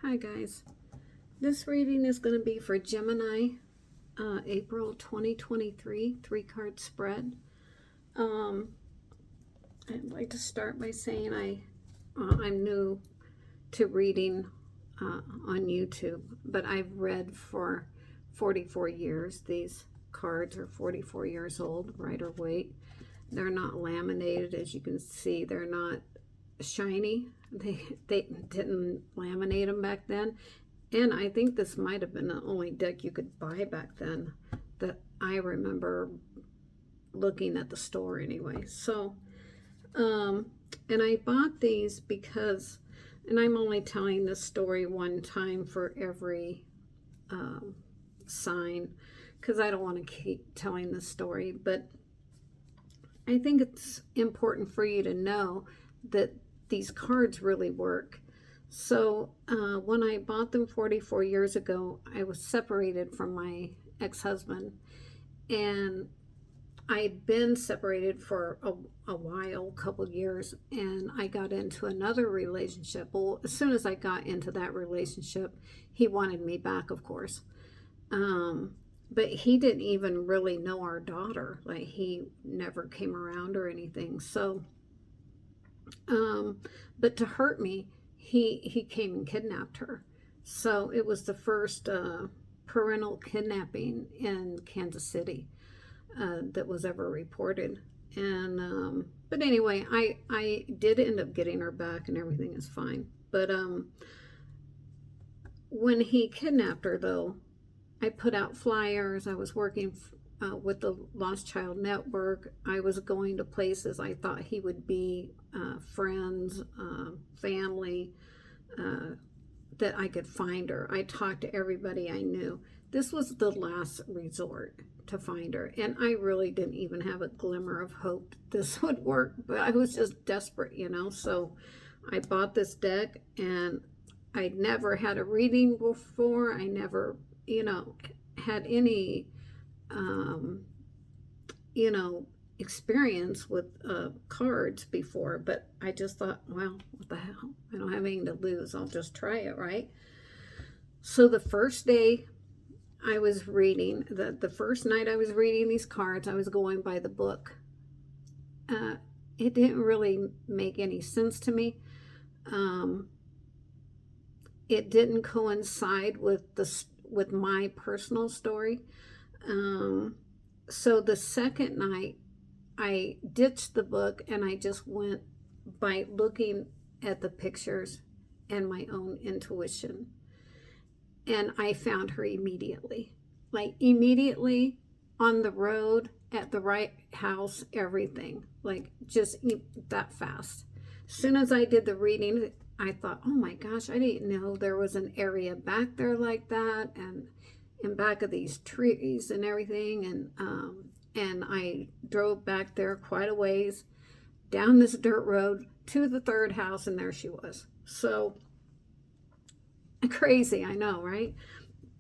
Hi guys, this reading is going to be for Gemini, April 2023, 3-card spread. I'd like to start by saying I'm new to reading on YouTube, but I've read for 44 years. These cards are 44 years old, Rider Waite. They're not laminated, as you can see. They're not shiny. They didn't laminate them back then. And I think this might have been the only deck you could buy back then that I remember looking at the store anyway. So, and I bought these because, and I'm only telling this story one time for every sign, because I don't want to keep telling the story, but I think it's important for you to know that these cards really work. So when I bought them 44 years ago, I was separated from my ex-husband, and I'd been separated for a while, a couple years, and I got into another relationship. Well, as soon as I got into that relationship, he wanted me back, of course. But he didn't even really know our daughter. Like, he never came around or anything. So, but to hurt me, he came and kidnapped her. So it was the first parental kidnapping in Kansas City that was ever reported. And but anyway, I did end up getting her back, and everything is fine. But when he kidnapped her, though, I put out flyers. I was working with the Lost Child Network. I was going to places I thought he would be, friends, family, that I could find her. I talked to everybody I knew. This was the last resort to find her, and I really didn't even have a glimmer of hope this would work, but I was just desperate, you know. So I bought this deck, and I'd never had a reading before. I never, you know, had any experience with cards before, but I just thought, well, what the hell? I don't have anything to lose. I'll just try it, right? So the first day I was reading, the first night I was reading these cards, I was going by the book. It didn't really make any sense to me. It didn't coincide with my personal story. So the second night, I ditched the book, and I just went by looking at the pictures and my own intuition. And I found her immediately. Like, immediately, on the road, at the right house, everything. Like, just that fast. As soon as I did the reading, I thought, oh my gosh, I didn't know there was an area back there like that, and in back of these trees and everything. And I drove back there quite a ways, down this dirt road to the third house, and there she was. So crazy, I know, right?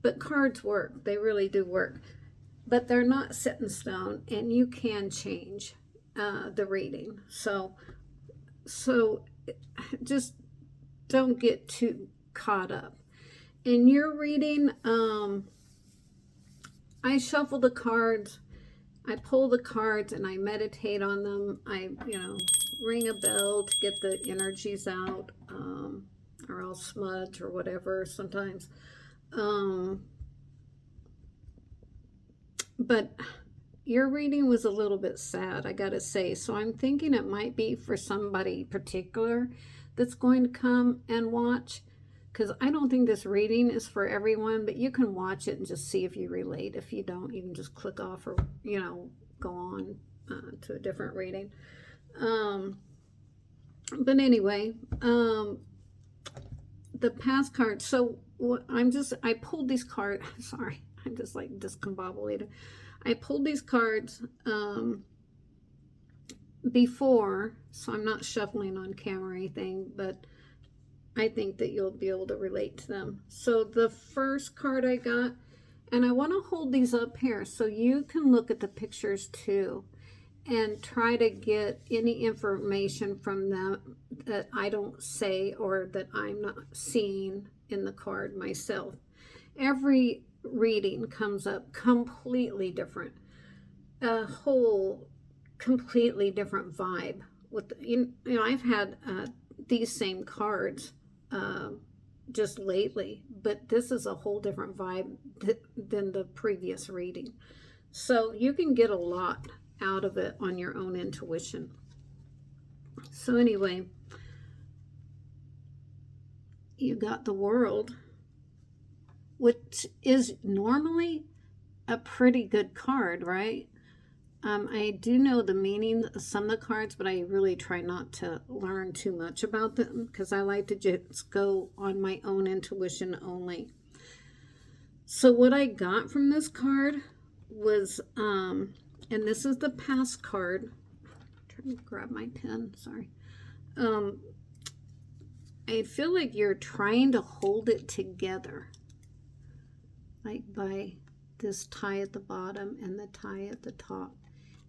But cards work. They really do work. But they're not set in stone, and you can change the reading. So just don't get too caught up. In your reading, I shuffle the cards, I pull the cards, and I meditate on them. I, ring a bell to get the energies out, or I'll smudge or whatever sometimes. But your reading was a little bit sad, I gotta say. So I'm thinking it might be for somebody particular that's going to come and watch, because I don't think this reading is for everyone, but you can watch it and just see if you relate. If you don't, you can just click off, or go on to a different reading. But anyway, the past cards. So I pulled these cards. Sorry, I'm just like discombobulated. I pulled these cards before, so I'm not shuffling on camera or anything, but I think that you'll be able to relate to them. So the first card I got, and I want to hold these up here so you can look at the pictures too. and try to get any information from them that I don't say or that I'm not seeing in the card myself. Every reading comes up completely different, a whole completely different vibe. With I've had these same cards just lately, but this is a whole different vibe than the previous reading. So you can get a lot out of it on your own intuition. So anyway, you got the World, which is normally a pretty good card, right? I do know the meaning of some of the cards, but I really try not to learn too much about them because I like to just go on my own intuition only. So what I got from this card was, and this is the past card. I'm trying to grab my pen, sorry. I feel like you're trying to hold it together, like by this tie at the bottom and the tie at the top.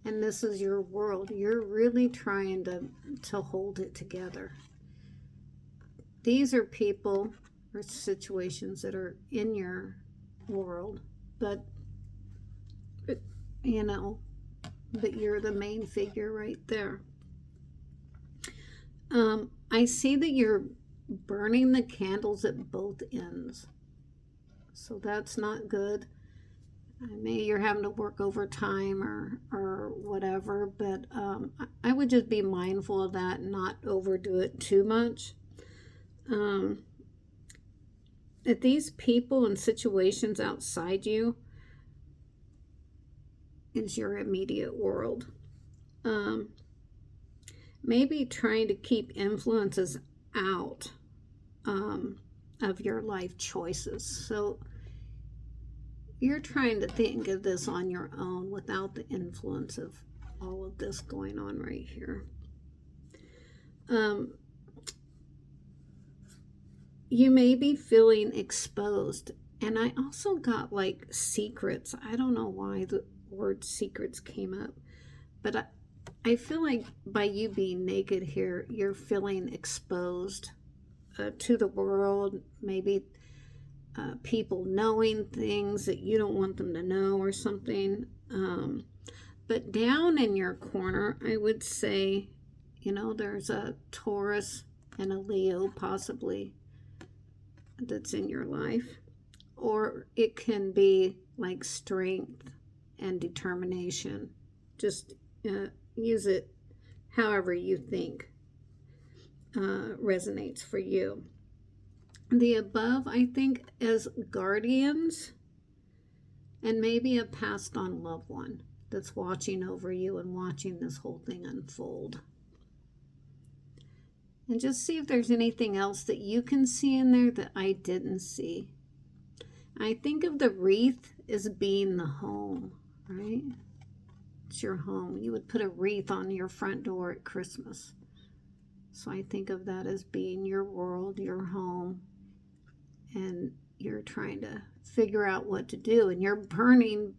And this is your world. You're really trying to hold it together. These are people or situations that are in your world, but but you're the main figure right there. I see that you're burning the candles at both ends, so that's not good. Maybe you're having to work overtime or whatever, but I would just be mindful of that and not overdo it too much. That these people and situations outside you is your immediate world. Maybe trying to keep influences out of your life choices. So you're trying to think of this on your own without the influence of all of this going on right here. You may be feeling exposed. And I also got like secrets. I don't know why the word secrets came up. But I feel like by you being naked here, you're feeling exposed to the world. Maybe people knowing things that you don't want them to know or something. But down in your corner, I would say, there's a Taurus and a Leo possibly that's in your life. Or it can be like strength and determination. Just use it however you think resonates for you. The above, I think, as guardians and maybe a passed on loved one that's watching over you and watching this whole thing unfold. And just see if there's anything else that you can see in there that I didn't see. I think of the wreath as being the home, right? It's your home. You would put a wreath on your front door at Christmas. So I think of that as being your world, your home, and you're trying to figure out what to do, and you're burning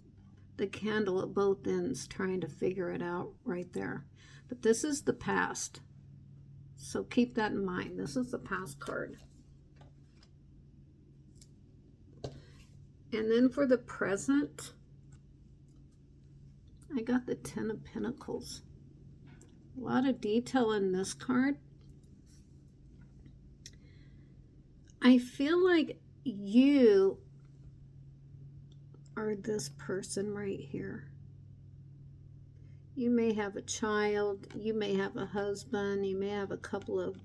the candle at both ends trying to figure it out right there. But this is the past, so keep that in mind. This is the past card. And then for the present, I got the Ten of Pentacles. A lot of detail in this card. I feel like you are this person right here. You may have a child, you may have a husband, you may have a couple of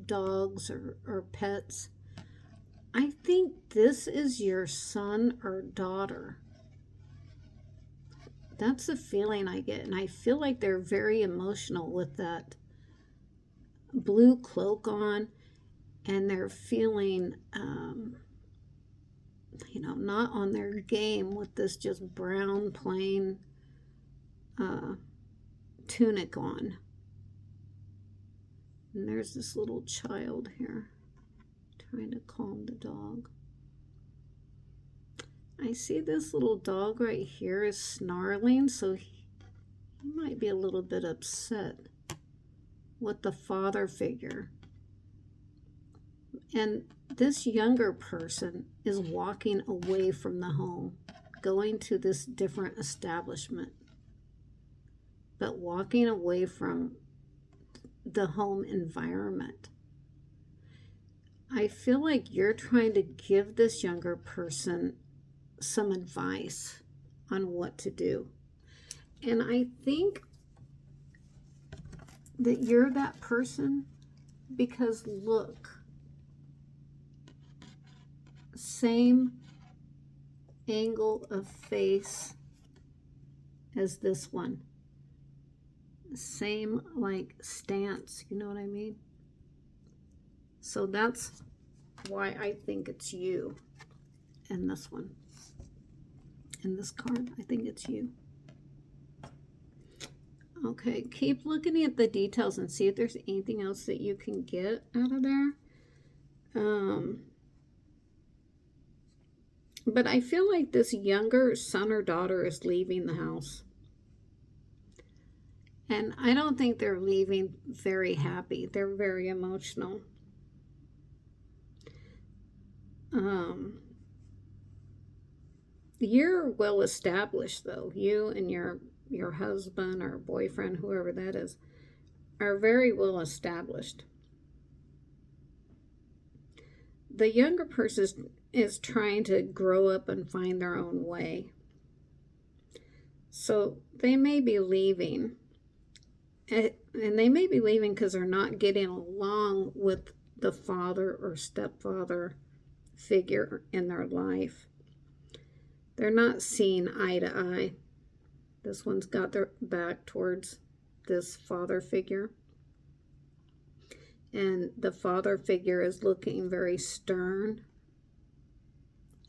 dogs or pets. I think this is your son or daughter. That's the feeling I get, and I feel like they're very emotional with that blue cloak on, and they're feeling, not on their game with this just brown plain tunic on. And there's this little child here trying to calm the dog. I see this little dog right here is snarling, so You might be a little bit upset with the father figure. And this younger person is walking away from the home, going to this different establishment, but walking away from the home environment. I feel like you're trying to give this younger person some advice on what to do. And I think that you're that person because look, same angle of face as this one. Same like stance, you know what I mean? So that's why I think it's you in this one. In this card, I think it's you. Okay, keep looking at the details and see if there's anything else that you can get out of there. But I feel like this younger son or daughter is leaving the house. And I don't think they're leaving very happy. They're very emotional. You're well established, though. You and your husband or boyfriend, whoever that is, are very well established. The younger person is trying to grow up and find their own way. So they may be leaving. And they may be leaving because they're not getting along with the father or stepfather figure in their life. They're not seeing eye to eye. This one's got their back towards this father figure. And the father figure is looking very stern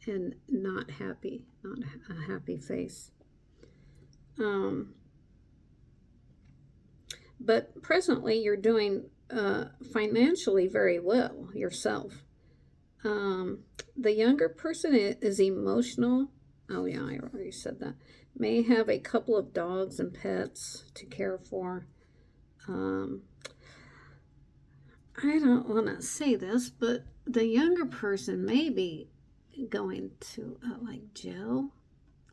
and not happy, not a happy face. But presently you're doing financially very well yourself. The younger person is emotional. Oh yeah, I already said that. May have a couple of dogs and pets to care for. I don't want to say this, but the younger person may be going to like jail.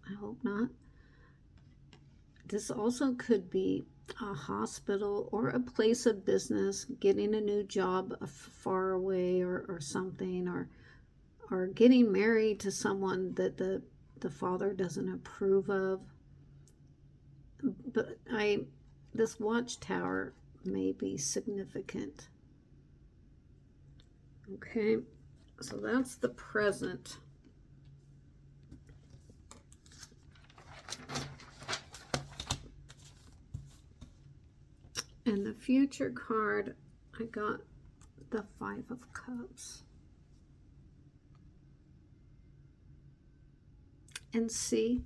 I hope not. This also could be a hospital or a place of business, getting a new job far away or something, or getting married to someone that the father doesn't approve of. But this watchtower may be significant. Okay, so that's the present. And the future card, I got the Five of Cups. And see,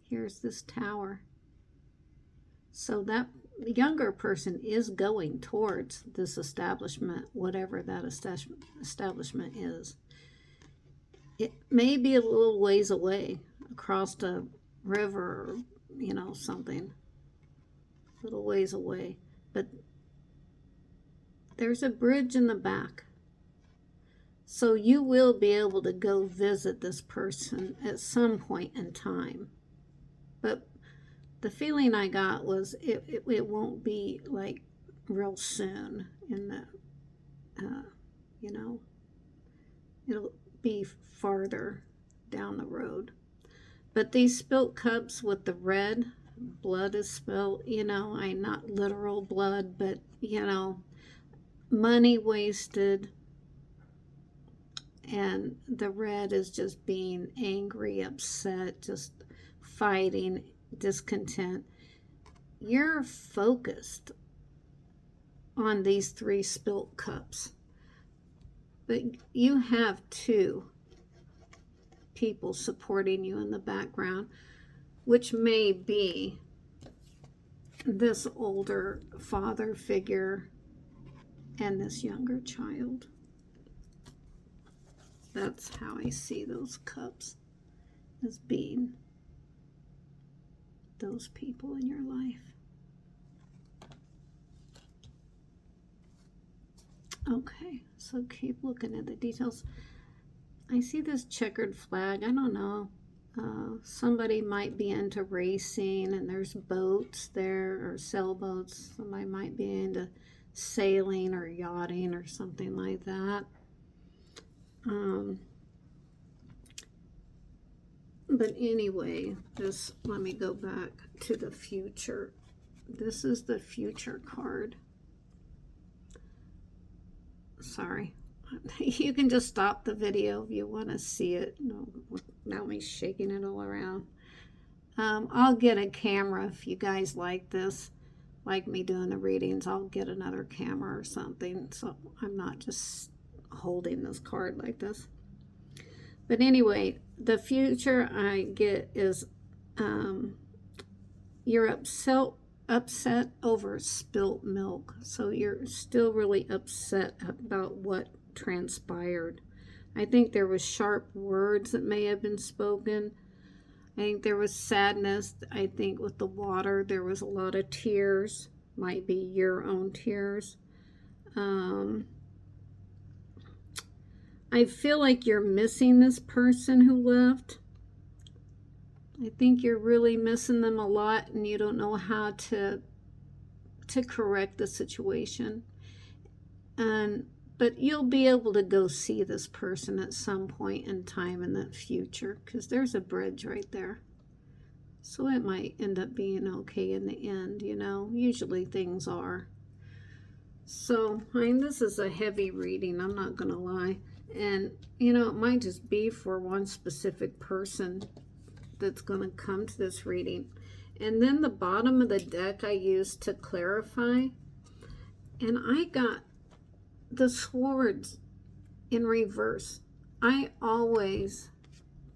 here's this tower. So that younger person is going towards this establishment, whatever that establishment is. It may be a little ways away, across a river, or, something. A little ways away. But there's a bridge in the back. So you will be able to go visit this person at some point in time. But the feeling I got was it won't be like real soon in the, it'll be farther down the road. But these spilt cups with the red, blood is spilt, not literal blood, but, money wasted. And the red is just being angry, upset, just fighting, discontent. You're focused on these three spilt cups. But you have two people supporting you in the background, which may be this older father figure and this younger child. That's how I see those cups as being. those people in your life. Okay, so keep looking at the details. I see this checkered flag. I don't know. Somebody might be into racing, and there's boats there, or sailboats. Somebody might be into sailing or yachting or something like that. But anyway, let me go back to the future. This is the future card. Sorry. You can just stop the video if you want to see it. No, without me shaking it all around. I'll get a camera if you guys like this, like me doing the readings. I'll get another camera or something, so I'm not just holding this card like this. But anyway, the future I get is you're upset over spilt milk. So you're still really upset about what transpired. I think there was sharp words that may have been spoken. I think there was sadness. I think with the water there was a lot of tears. Might be your own tears. I feel like you're missing this person who left. I think you're really missing them a lot, and you don't know how to correct the situation. But you'll be able to go see this person at some point in time in the future, because there's a bridge right there. So it might end up being okay in the end, you know. Usually things are. So, I mean, this is a heavy reading, I'm not going to lie. And, you know, it might just be for one specific person that's going to come to this reading. And then the bottom of the deck I used to clarify. And I got the swords in reverse. I always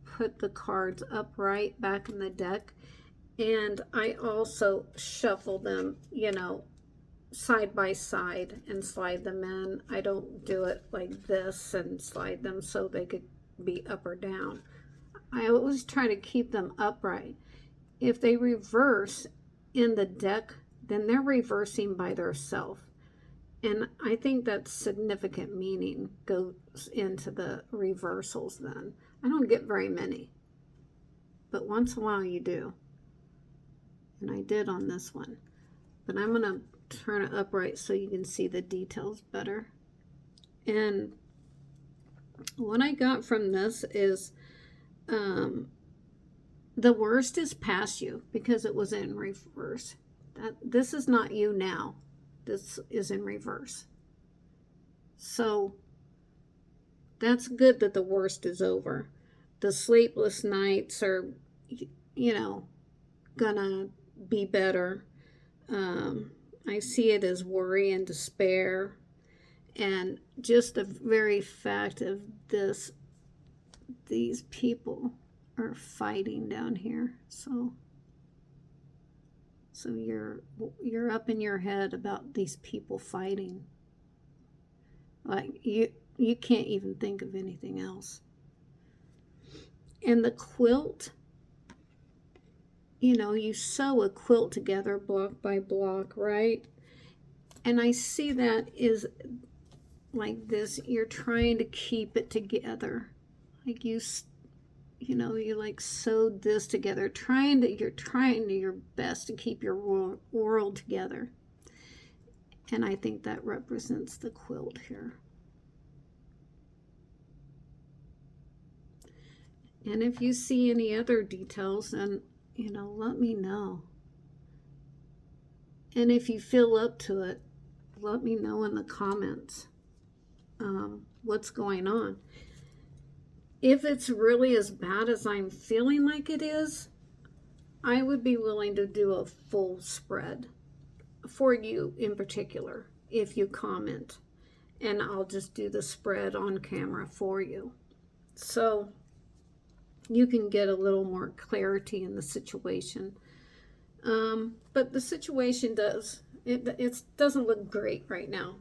put the cards upright back in the deck. And I also shuffle them, you know, side by side and slide them in. I don't do it like this and slide them so they could be up or down. I always try to keep them upright. If they reverse in the deck, then they're reversing by themselves. And I think that significant meaning goes into the reversals then. I don't get very many, but once in a while you do. And I did on this one. But I'm going to turn it upright so you can see the details better. And what I got from this is the worst is past you because it was in reverse. This is not you now. This is in reverse. So that's good that the worst is over. The sleepless nights are, you know, gonna be better. I see it as worry and despair, and just the very fact of these people are fighting down here. So you're up in your head about these people fighting. Like you can't even think of anything else. And the quilt, you know, you sew a quilt together block by block, right? And I see that is like this. You're trying to keep it together. Like you know, you like sewed this together. You're trying your best to keep your world together. And I think that represents the quilt here. And if you see any other details, then, you know, let me know. And if you feel up to it, let me know in the comments what's going on. If it's really as bad as I'm feeling like it is, I would be willing to do a full spread for you in particular, if you comment. And I'll just do the spread on camera for you. So you can get a little more clarity in the situation. But the situation it doesn't look great right now.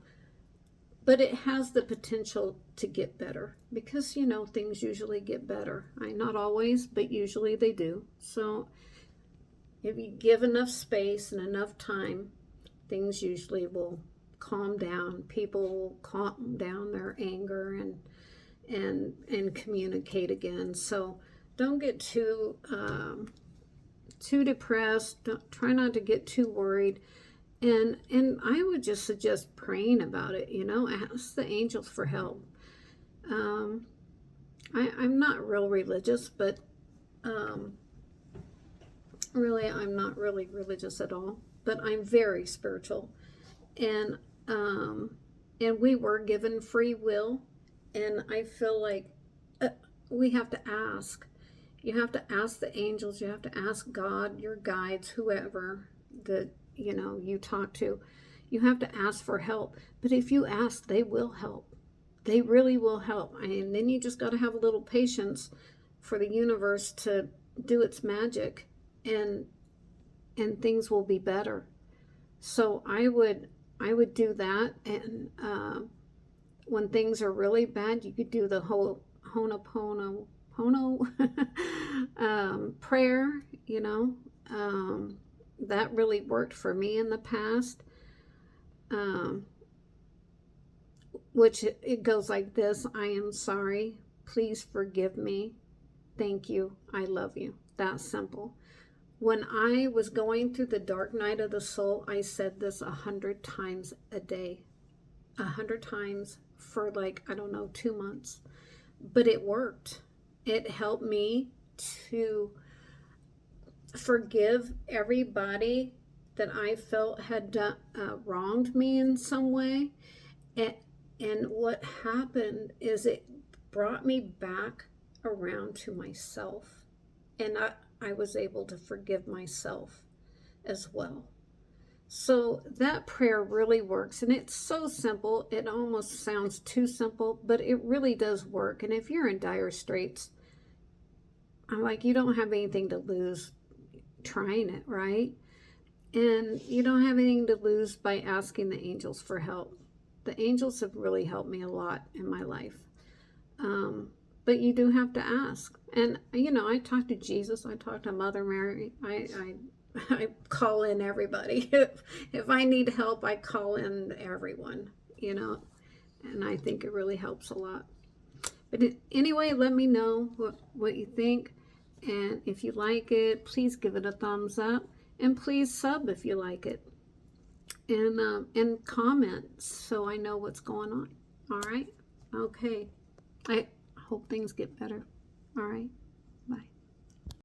But it has the potential to get better because, you know, things usually get better. Not always, but usually they do. So If you give enough space and enough time, things usually will calm down. People will calm down their anger and communicate again. So don't get too depressed. Try not to get too worried. And I would just suggest praying about it. Ask the angels for help. I'm not real religious, but really, I'm not really religious at all. But I'm very spiritual, and we were given free will, and I feel like we have to ask. You have to ask the angels. You have to ask God, your guides, whoever that you talk to. You have to ask for help. But if you ask, they will help. They really will help. And then you just got to have a little patience for the universe to do its magic, and things will be better. So I would do that. And when things are really bad, you could do the whole Ho'oponopono prayer. That really worked for me in the past. Which it goes like this: I am sorry, please forgive me, thank you, I love you. That's simple. When I was going through the dark night of the soul, I said this 100 times a day. 100 times for 2 months. But it worked. It helped me to forgive everybody that I felt had wronged me in some way. And what happened is it brought me back around to myself. And I was able to forgive myself as well. So that prayer really works. And it's so simple. It almost sounds too simple, but it really does work. And if you're in dire straits, I'm like, you don't have anything to lose trying it, right? And you don't have anything to lose by asking the angels for help. The angels have really helped me a lot in my life. But you do have to ask. And, I talk to Jesus. I talk to Mother Mary. I call in everybody. If I need help, I call in everyone, and I think it really helps a lot. But anyway, let me know what you think. And if you like it, please give it a thumbs up. And please sub if you like it. And comment so I know what's going on. All right? Okay. I hope things get better. All right? Bye.